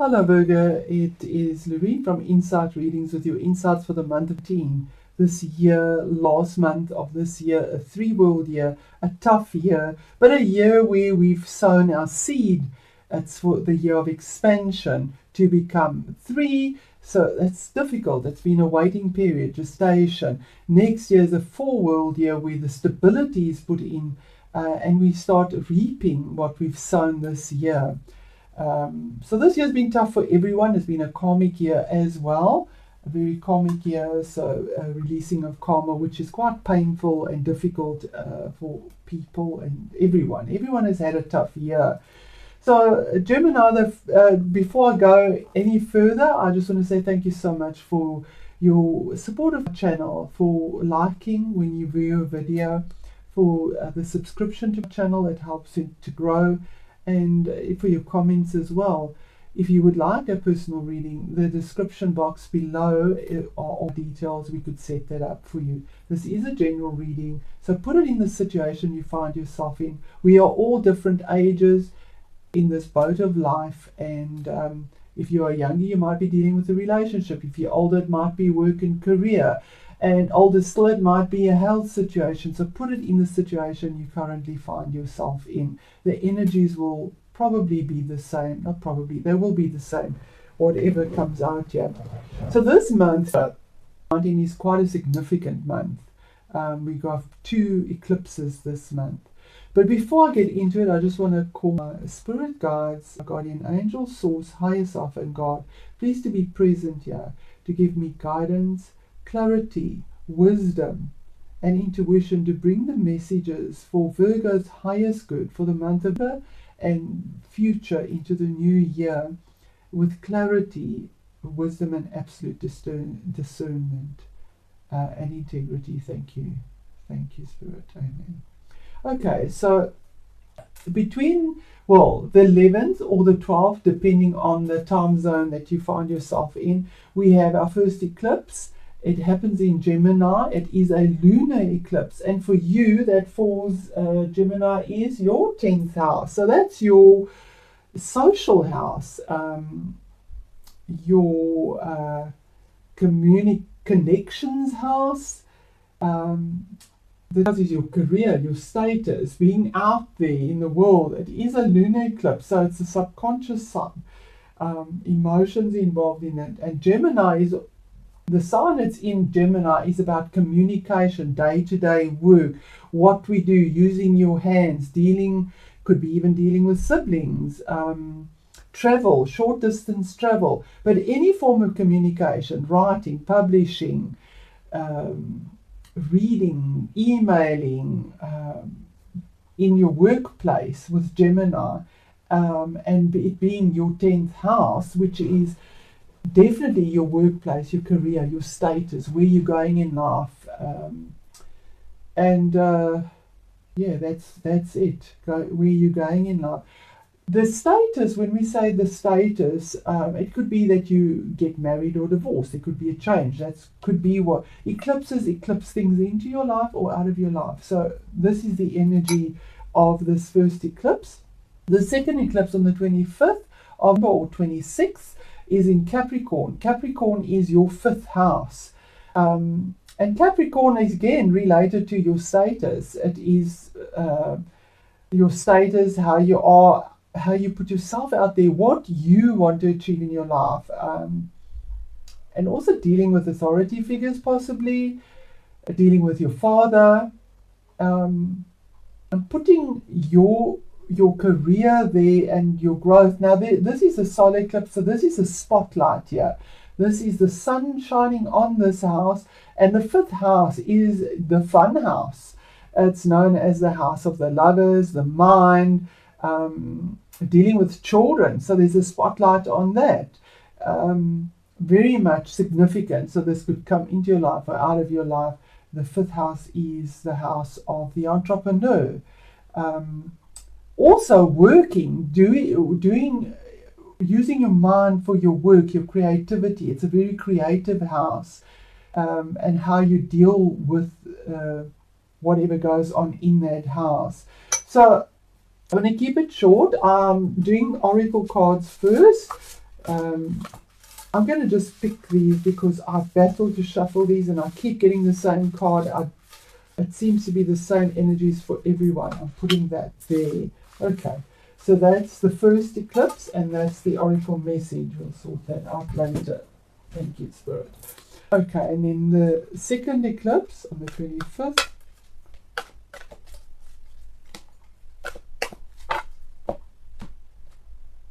Hello Virgo, it is Lorraine from Insight Readings with your insights for the month of Teen. This year, last month of this year, a 3-world year, a tough year, but a year where we've sown our seed. It's for the year of expansion to become 3. So that's difficult. It's been a waiting period, gestation. Next year is a 4-world year where the stability is put in and we start reaping what we've sown this year. So this year's been tough for everyone. It's been a karmic year as well, a very karmic year, so a releasing of karma, which is quite painful and difficult for people and everyone. Everyone has had a tough year. So Gemini, before I go any further, I just want to say thank you so much for your support of the channel, for liking when you view a video, for the subscription to the channel. It helps it to grow, and for your comments as well. If you would like a personal reading, the description box below are all details. We could set that up for you. This is a general reading, so put it in the situation you find yourself in. We are all different ages in this boat of life, and if you are younger, you might be dealing with a relationship. If you're older, it might be work and career, and older still, it might be a health situation. So put it in the situation you currently find yourself in. The energies will probably be the same. Not probably, they will be the same, whatever comes out here. So this month, 19, is quite a significant month. We got 2 eclipses this month. But before I get into it, I just want to call my spirit guides, my guardian angel, source, higher self, and God, please to be present here to give me guidance, clarity, wisdom, and intuition to bring the messages for Virgo's highest good for the month of and future into the new year with clarity, wisdom, and absolute discernment and integrity. Thank you. Thank you, Spirit. Amen. Okay, so between, the 11th or the 12th, depending on the time zone that you find yourself in, we have our first eclipse. It happens in Gemini. It is a lunar eclipse, and for you that falls, Gemini, is your 10th house. So that's your social house, your connections house. That is your career, your status, being out there in the world. It is a lunar eclipse, so it's a subconscious sign, emotions involved in it. And Gemini is the sign that's in Gemini is about communication, day-to-day work, what we do, using your hands, could be even dealing with siblings, travel, short distance travel, but any form of communication, writing, publishing, reading, emailing, in your workplace with Gemini, and it being your 10th house, which is definitely your workplace, your career, your status, where you're going in life, that's it. Where you're going in life. The status, when we say the status, it could be that you get married or divorced. It could be a change. That could be what eclipse things into your life or out of your life. So this is the energy of this first eclipse. The second eclipse on the 25th of or 26th is in Capricorn. Capricorn is your 5th house. And Capricorn is again related to your status. It is your status, how you are, how you put yourself out there, what you want to achieve in your life, and also dealing with authority figures, possibly dealing with your father, and putting your career there and your growth. Now this is a solar eclipse, so this is a spotlight here. This is the sun shining on this house, and the 5th house is the fun house. It's known as the house of the lovers, the mind, dealing with children, so there's a spotlight on that. Very much significant. So this could come into your life or out of your life. The 5th house is the house of the entrepreneur. Also working, doing, using your mind for your work, your creativity. It's a very creative house, and how you deal with whatever goes on in that house. So I'm going to keep it short. I'm doing oracle cards first, I'm going to just pick these because I've battled to shuffle these and I keep getting the same card. It seems to be the same energies for everyone. I'm putting that there. Okay, so that's the first eclipse and that's the oracle message. We'll sort that out later. Thank you, Spirit. Okay, and then the second eclipse on the 25th.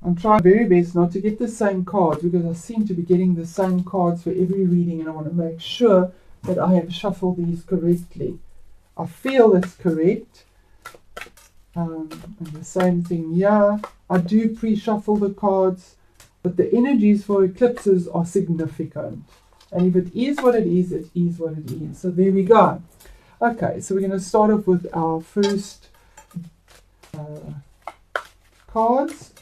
I'm trying my very best not to get the same cards because I seem to be getting the same cards for every reading and I want to make sure that I have shuffled these correctly. I feel it's correct. And the same thing here. I do pre-shuffle the cards, but the energies for eclipses are significant. And if it is what it is, it is what it is. So there we go. Okay, so we're going to start off with our first cards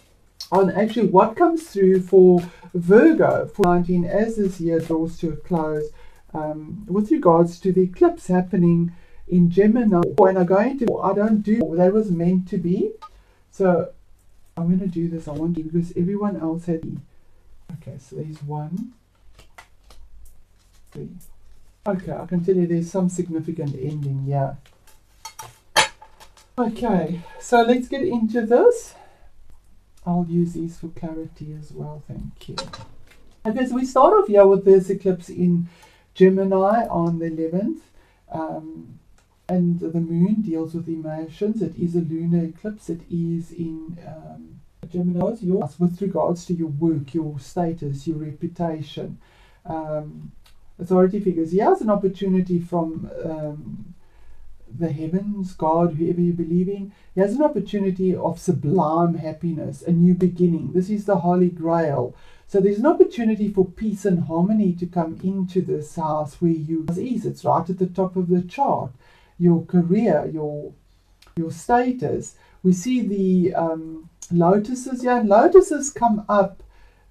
on actually what comes through for Virgo for 19 as this year draws to a close with regards to the eclipse happening in Gemini. And I'm going to, I don't do that was meant to be. So I'm going to do this. I want to because everyone else had. Okay, so there's 1, 3. Okay, I can tell you there's some significant ending here. Okay, so let's get into this. I'll use these for clarity as well, thank you. Okay, so we start off here with this eclipse in Gemini on the 11th. And the moon deals with emotions. It is a lunar eclipse. It is in Gemini with regards to your work, your status, your reputation. Authority figures. He has an opportunity from the heavens, God, whoever you believe in. He has an opportunity of sublime happiness, a new beginning. This is the Holy Grail. So there's an opportunity for peace and harmony to come into this house where you is. It's right at the top of the chart. Your career, your status. We see the lotuses here, and lotuses come up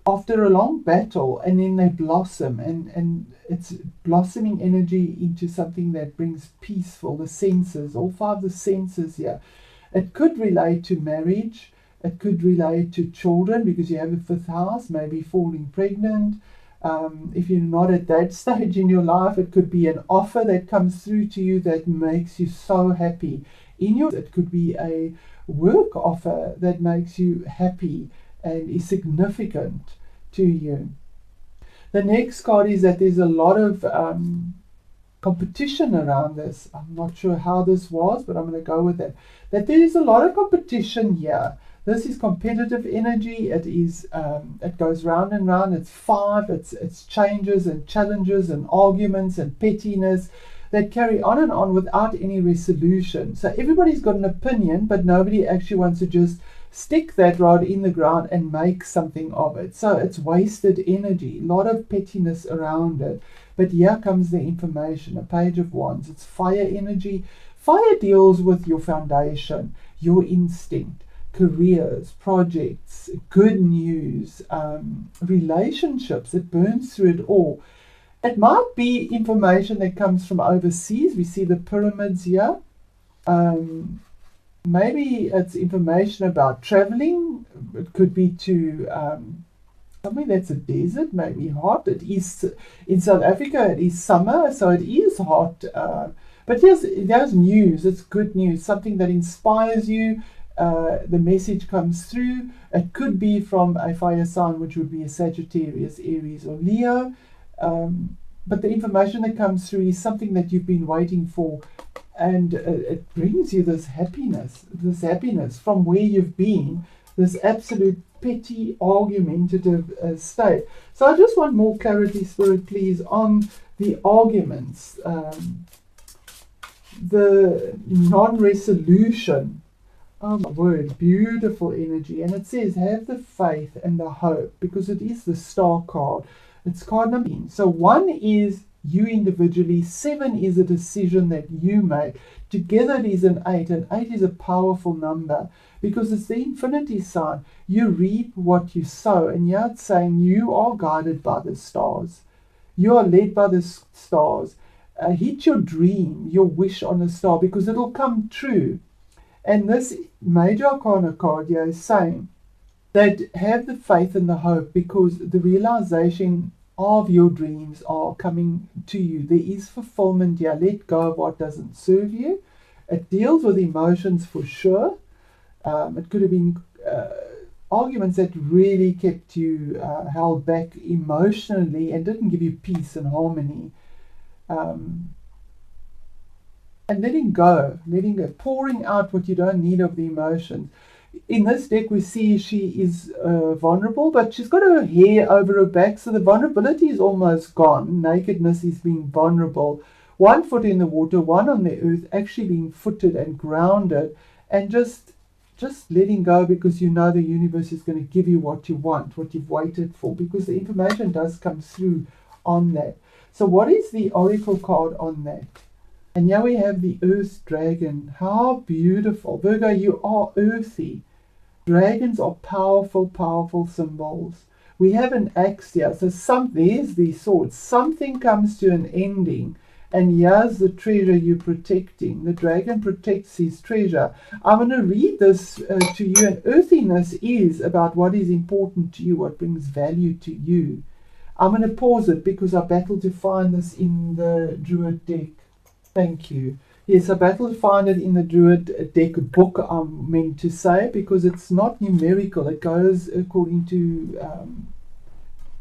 after a long battle and then they blossom, and it's blossoming energy into something that brings peaceful, the senses, all 5 of the senses here. It could relate to marriage, it could relate to children because you have a 5th house, maybe falling pregnant. If you're not at that stage in your life, it could be an offer that comes through to you that makes you so happy. It could be a work offer that makes you happy and is significant to you. The next card is that there's a lot of competition around this. I'm not sure how this was, but I'm going to go with that. That there is a lot of competition here. This is competitive energy. It is. It goes round and round. It's 5. It's changes and challenges and arguments and pettiness that carry on and on without any resolution. So everybody's got an opinion, but nobody actually wants to just stick that rod in the ground and make something of it. So it's wasted energy. A lot of pettiness around it. But here comes the information. A Page of Wands. It's fire energy. Fire deals with your foundation, your instinct, careers, projects, good news, relationships. It burns through it all. It might be information that comes from overseas. We see the pyramids here. Maybe it's information about traveling. It could be to something that's a desert, maybe hot. It is in South Africa. It is summer, so it is hot. But there's news. It's good news. Something that inspires you. The message comes through. It could be from a fire sign, which would be a Sagittarius, Aries, or Leo. But the information that comes through is something that you've been waiting for, and it brings you this happiness from where you've been, this absolute petty, argumentative state. So I just want more clarity, Spirit, please, on the arguments, the non-resolution. Oh my word, beautiful energy. And it says, have the faith and the hope, because it is the star card. It's card number 10. So 1 is you individually, 7 is a decision that you make. Together it is an 8, and 8 is a powerful number because it's the infinity sign. You reap what you sow, and here it's saying you are guided by the stars. You are led by the stars. Hit your dream, your wish on a star, because it'll come true. And this major arcana card here is saying that have the faith and the hope, because the realization of your dreams are coming to you. There is fulfillment here. Let go of what doesn't serve you. It deals with emotions for sure. It could have been arguments that really kept you held back emotionally and didn't give you peace and harmony. And letting go, pouring out what you don't need of the emotions. In this deck, we see she is vulnerable, but she's got her hair over her back, so the vulnerability is almost gone. Nakedness is being vulnerable. 1 foot in the water, 1 on the earth, actually being footed and grounded, and just letting go, because you know the universe is going to give you what you want, what you've waited for, because the information does come through on that. So what is the oracle card on that? And here we have the Earth Dragon. How beautiful. Virgo, you are earthy. Dragons are powerful, powerful symbols. We have an axe here. So there's the sword. Something comes to an ending. And here's the treasure you're protecting. The dragon protects his treasure. I'm going to read this to you. And earthiness is about what is important to you, what brings value to you. I'm going to pause it because I battled to find this in the Druid deck. Thank you. Yes, I battled to find it in the Druid deck book, I'm meant to say, because it's not numerical. It goes according to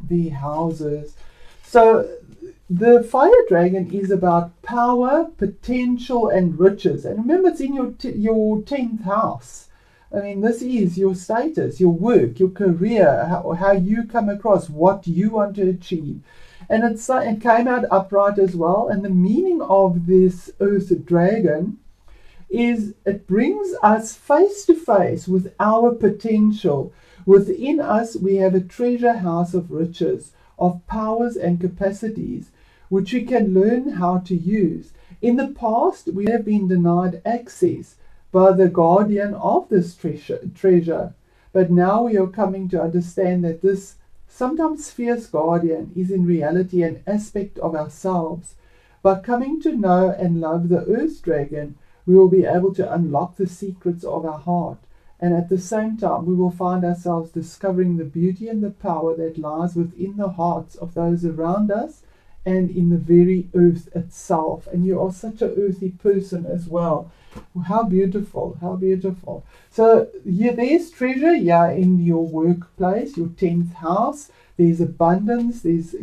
the houses. So the fire dragon is about power, potential, and riches. And remember, it's in your 10th house. I mean, this is your status, your work, your career, how you come across, what you want to achieve. And it came out upright as well. And the meaning of this Earth Dragon is it brings us face to face with our potential. Within us, we have a treasure house of riches, of powers and capacities, which we can learn how to use. In the past, we have been denied access by the guardian of this treasure. But now we are coming to understand that this sometimes fierce guardian is in reality an aspect of ourselves. By coming to know and love the Earth Dragon, we will be able to unlock the secrets of our heart. And at the same time, we will find ourselves discovering the beauty and the power that lies within the hearts of those around us and in the very earth itself. And you are such an earthy person as well. How beautiful, how beautiful. So there's treasure in your workplace, your 10th house. There's abundance, there's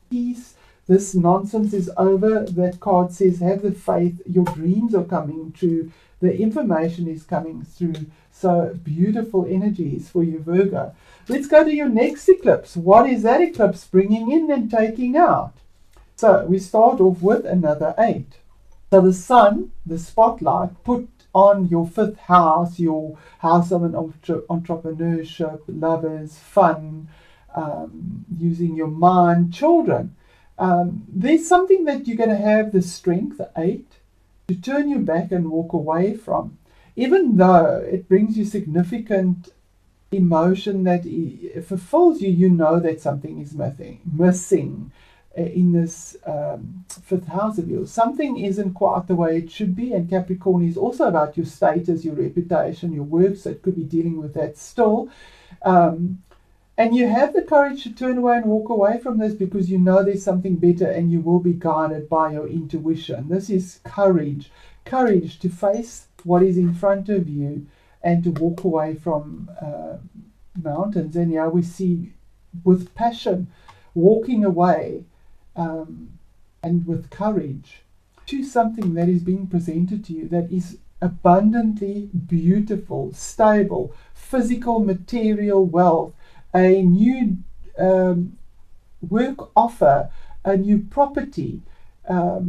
peace. This nonsense is over. That card says, have the faith. Your dreams are coming true. The information is coming through. So beautiful energies for you, Virgo. Let's go to your next eclipse. What is that eclipse bringing in and taking out? So we start off with another 8. So the sun, the spotlight, put on your 5th house, your house of an entrepreneurship, lovers, fun, using your mind, children. There's something that you're going to have the strength, the 8, to turn your back and walk away from. Even though it brings you significant emotion that fulfills you, you know that something is missing in this 5th house of yours. Something isn't quite the way it should be, and Capricorn is also about your status, your reputation, your work, so it could be dealing with that still. And you have the courage to turn away and walk away from this because you know there's something better and you will be guided by your intuition. This is courage. Courage to face what is in front of you and to walk away from mountains. And yeah, we see with passion, walking away and with courage to something that is being presented to you that is abundantly beautiful, stable, physical, material wealth, a new work offer, a new property, a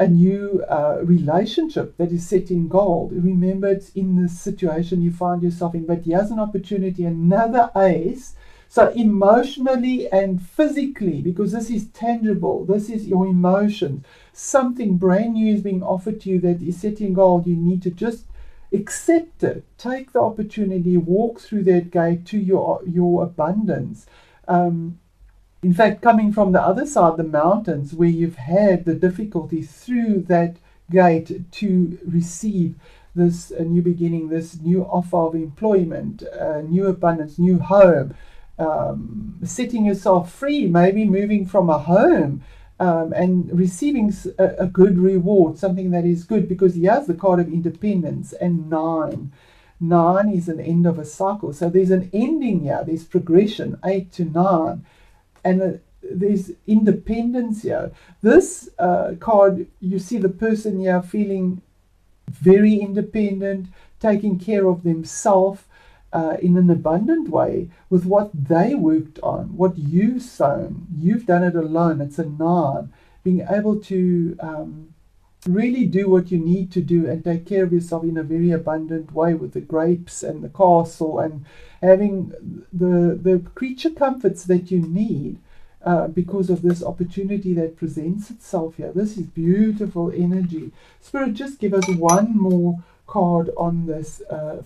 new relationship that is set in gold. Remember, it's in the situation you find yourself in, but here's an opportunity, another ace. So emotionally and physically, because this is tangible, this is your emotions, something brand new is being offered to you that is set in gold. You need to just accept it, take the opportunity, walk through that gate to your abundance. In fact, coming from the other side, the mountains, where you've had the difficulty through that gate to receive this new beginning, this new offer of employment, new abundance, new home, setting yourself free, maybe moving from a home, and receiving a good reward, something that is good, because he has the card of independence and 9. 9 is an end of a cycle. So there's an ending here, there's progression, 8 to 9. And there's independence here. This card, you see the person here feeling very independent, taking care of themselves in an abundant way with what they worked on, what you've sown. You've done it alone. It's a 9. Being able to really do what you need to do and take care of yourself in a very abundant way, with the grapes and the castle and having the creature comforts that you need because of this opportunity that presents itself here. This is beautiful energy. Spirit, just give us one more card on this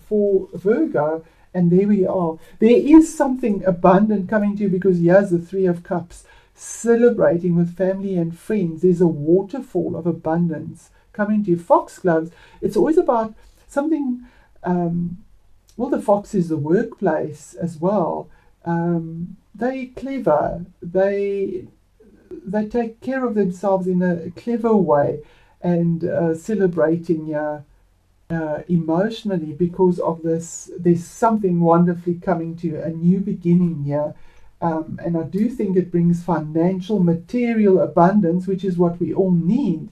for Virgo, and there we are. There is something abundant coming to you, because here's the 3 of Cups, celebrating with family and friends. There's a waterfall of abundance coming to you. Foxgloves, it's always about something, well, the fox is the workplace as well. They're clever. They take care of themselves in a clever way, and celebrating emotionally because of this. There's something wonderfully coming to you, a new beginning here. And I do think it brings financial, material abundance, which is what we all need.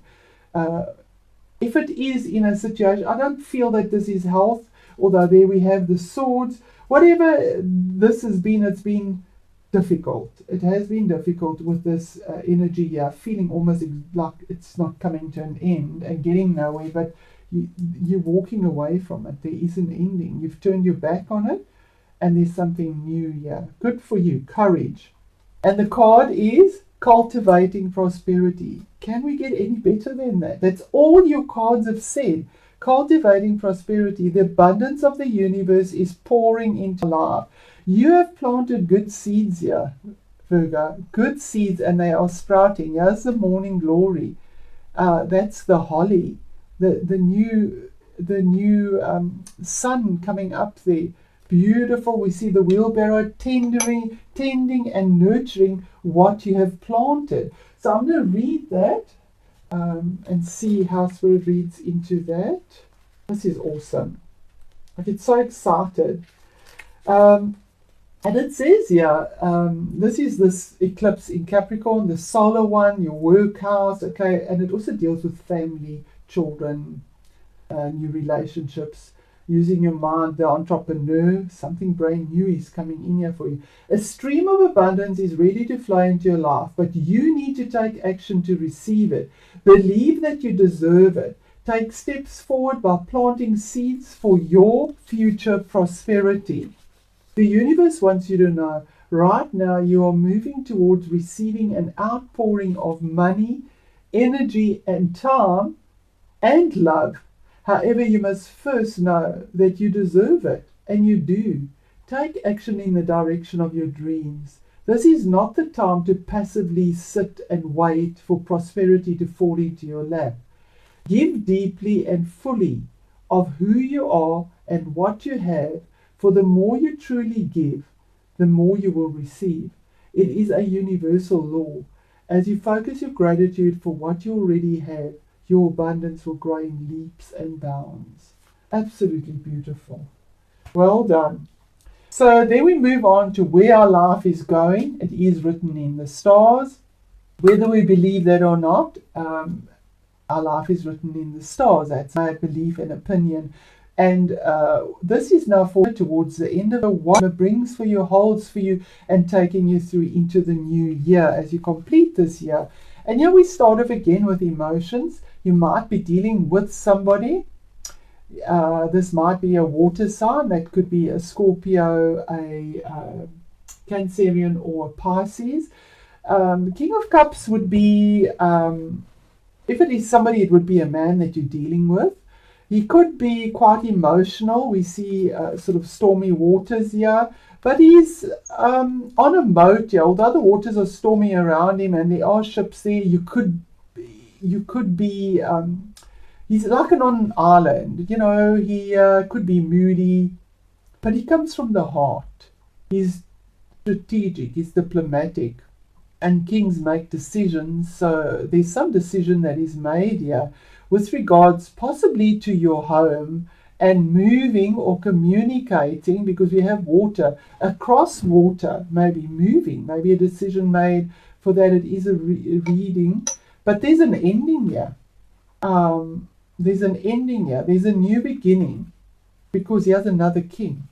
If it is in a situation, I don't feel that this is health, although there we have the swords. Whatever this has been, it's been difficult. It has been difficult with this energy here, feeling almost like it's not coming to an end and getting nowhere, but you're walking away from it. There is an ending. You've turned your back on it, and there's something new here. Good for you. Courage. And the card is cultivating prosperity. Can we get any better than that? That's all your cards have said. Cultivating prosperity. The abundance of the universe is pouring into life. You have planted good seeds here, Virgo. Good seeds, and they are sprouting. Here's the morning glory. That's the holly. The new sun coming up there. Beautiful. We see the wheelbarrow tending and nurturing what you have planted. So I'm going to read that and see how Spirit reads into that. This is awesome. I get so excited. And it says here, this is this eclipse in Capricorn, the solar one, your workhouse, okay, and it also deals with family, children, new relationships. Using your mind, the entrepreneur, something brand new is coming in here for you. A stream of abundance is ready to flow into your life, but you need to take action to receive it. Believe that you deserve it. Take steps forward by planting seeds for your future prosperity. The universe wants you to know right now you are moving towards receiving an outpouring of money, energy, and time and love. However, you must first know that you deserve it, and you do. Take action in the direction of your dreams. This is not the time to passively sit and wait for prosperity to fall into your lap. Give deeply and fully of who you are and what you have, for the more you truly give, the more you will receive. It is a universal law. As you focus your gratitude for what you already have, your abundance will grow in leaps and bounds. Absolutely beautiful. Well done. So then we move on to where our life is going. It is written in the stars. Whether we believe that or not, our life is written in the stars. That's my belief and opinion. And this is now forward towards the end of what it brings for you, holds for you, and taking you through into the new year as you complete this year. And here we start off again with emotions. You might be dealing with somebody. This might be a water sign. That could be a Scorpio, a Cancerian, or a Pisces. King of Cups would be, if it is somebody, it would be a man that you're dealing with. He could be quite emotional. We see sort of stormy waters here. But he's on a boat here. Although the waters are stormy around him and there are ships there, you could be He's like on an island. You know, he could be moody, but he comes from the heart. He's strategic, he's diplomatic, and kings make decisions. So there's some decision that is made here with regards possibly to your home and moving or communicating, because we have water, across water, maybe moving, maybe a decision made for that. It is a reading, but there's an ending here. There's an ending here. There's a new beginning, because he has another king.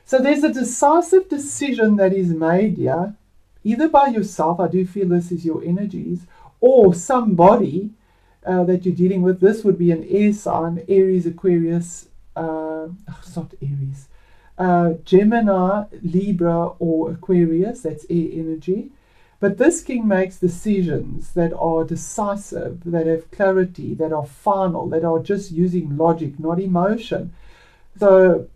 So there's a decisive decision that is made here, either by yourself, I do feel this is your energies, or somebody that you're dealing with. This would be an air sign, Aries, Aquarius, it's not Aries, Gemini, Libra, or Aquarius, that's air energy. But this king makes decisions that are decisive, that have clarity, that are final, that are just using logic, not emotion. So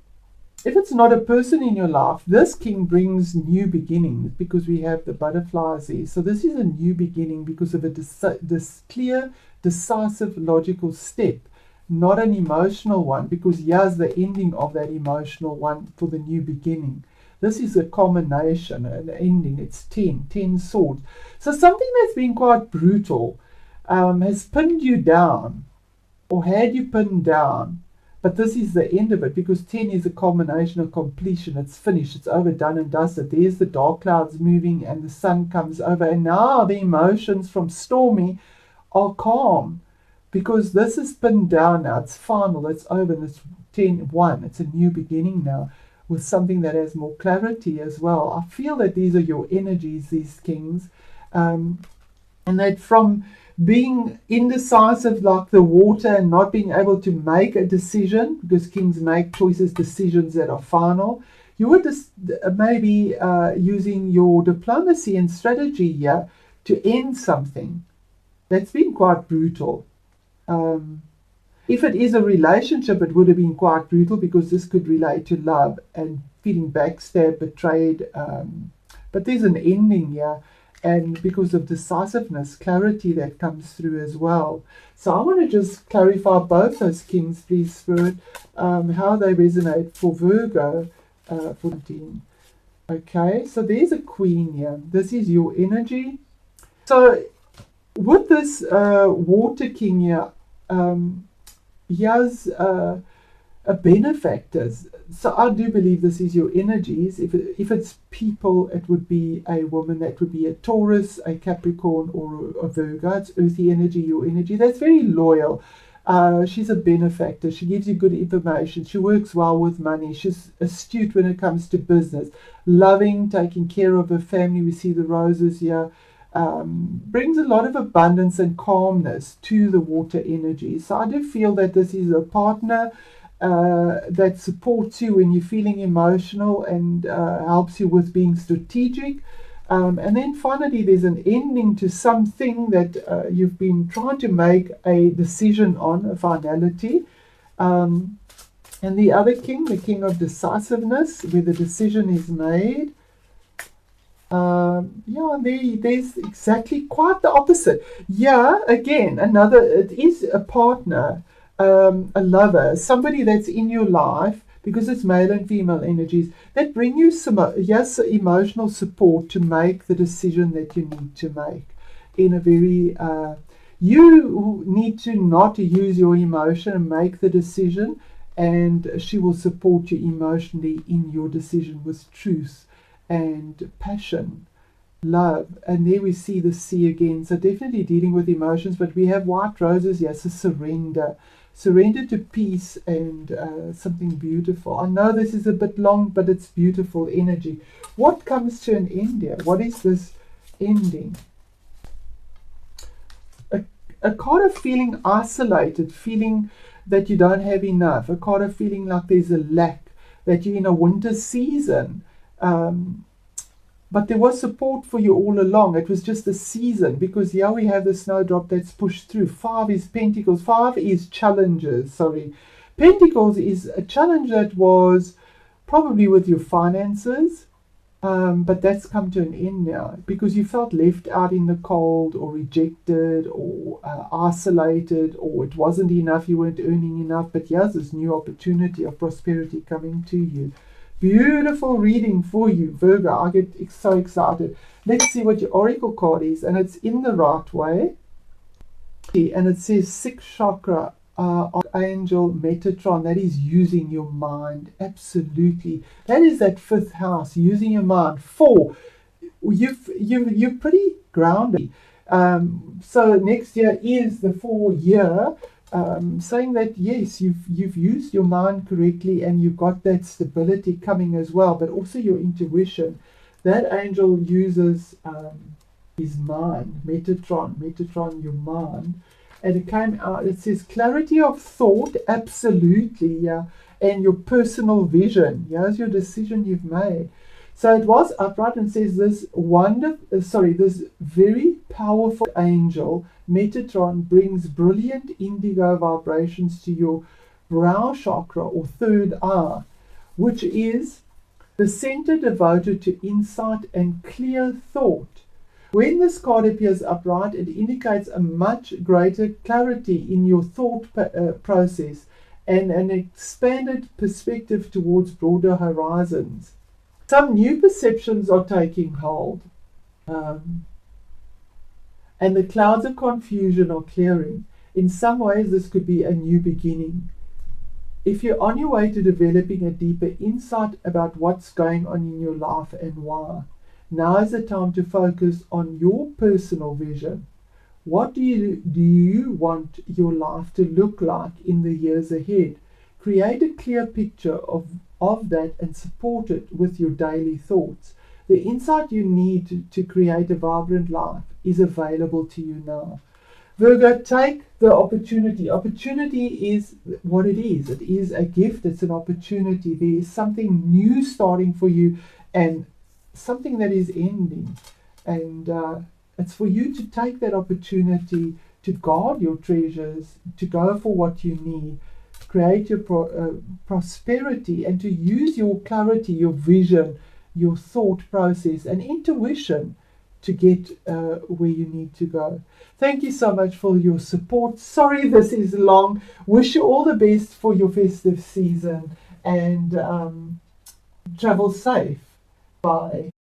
if it's not a person in your life, this king brings new beginnings, because we have the butterflies here. So this is a new beginning because of this clear, decisive, logical step, not an emotional one, because here's the ending of that emotional one for the new beginning. This is a culmination, an ending. It's 10 swords. So something that's been quite brutal has pinned you down, or had you pinned down. But this is the end of it, because 10 is a culmination, a completion. It's finished. It's over, done and dusted. There's the dark clouds moving and the sun comes over. And now the emotions from stormy are calm, because this is pinned down now. It's final. It's over. And it's 10-1. It's a new beginning now with something that has more clarity as well. I feel that these are your energies, these kings. And that from being indecisive like the water and not being able to make a decision, because kings make choices, decisions that are final, you would just maybe using your diplomacy and strategy here to end something that's been quite brutal. If it is a relationship, it would have been quite brutal, because this could relate to love and feeling backstabbed, betrayed. But there's an ending here. And because of decisiveness, clarity that comes through as well. So I want to just clarify both those kings, please, Spirit, how they resonate for Virgo 14. Okay, so there's a queen here. This is your energy. So with this water king here, he has a benefactor. So I do believe this is your energies. If it's people, it would be a woman. That would be a Taurus, a Capricorn, or a Virgo. It's earthy energy, your energy. That's very loyal. She's a benefactor. She gives you good information. She works well with money. She's astute when it comes to business. Loving, taking care of her family. We see the roses here. Brings a lot of abundance and calmness to the water energy. So I do feel that this is a partner that supports you when you're feeling emotional and helps you with being strategic. And then finally, there's an ending to something that you've been trying to make a decision on, a finality. And the other king, the king of decisiveness, where the decision is made. There's exactly quite the opposite. Yeah, again, it is a partner, a lover, somebody that's in your life, because it's male and female energies, that bring you some emotional support to make the decision that you need to make in a very you need to not use your emotion and make the decision, and she will support you emotionally in your decision with truth and passion, love. And there we see the sea again. So definitely dealing with emotions, but we have white roses, yes, a surrender to peace and something beautiful. I know this is a bit long, but it's beautiful energy. What comes to an end here? What is this ending? A card of feeling isolated, feeling that you don't have enough, a card of feeling like there's a lack, that you're in a winter season. But there was support for you all along. It was just a season, because here we have the snowdrop that's pushed through. 5 is Pentacles. 5 is challenges. Pentacles is a challenge that was probably with your finances. But that's come to an end now because you felt left out in the cold or rejected or isolated, or it wasn't enough, you weren't earning enough. But here's this new opportunity of prosperity coming to you. Beautiful reading for you, Virgo. I get so excited. Let's see what your oracle card is, and it's in the right way. And it says sixth chakra, Archangel Metatron. That is using your mind. Absolutely. That is that fifth house, using your mind. 4. You're pretty grounded. So next year is the 4-year, saying that yes, you've used your mind correctly, and you've got that stability coming as well, but also your intuition. That angel uses his mind, Metatron, your mind. And it came out, it says clarity of thought, absolutely, yeah, and your personal vision. Here's your decision you've made. So it was upright, and says this this very powerful angel, Metatron, brings brilliant indigo vibrations to your brow chakra or third eye, which is the center devoted to insight and clear thought. When this card appears upright, it indicates a much greater clarity in your thought process and an expanded perspective towards broader horizons. Some new perceptions are taking hold, and the clouds of confusion are clearing. In some ways, this could be a new beginning. If you're on your way to developing a deeper insight about what's going on in your life and why, now is the time to focus on your personal vision. What do you want your life to look like in the years ahead? Create a clear picture of that and support it with your daily thoughts. The insight you need to create a vibrant life is available to you now. Virgo, take the opportunity. Opportunity is what it is. It is a gift. It's an opportunity. There is something new starting for you, and something that is ending, and it's for you to take that opportunity to guard your treasures, to go for what you need, create your prosperity, and to use your clarity, your vision, your thought process and intuition to get where you need to go. Thank you so much for your support. Sorry this is long. Wish you all the best for your festive season, and travel safe. Bye.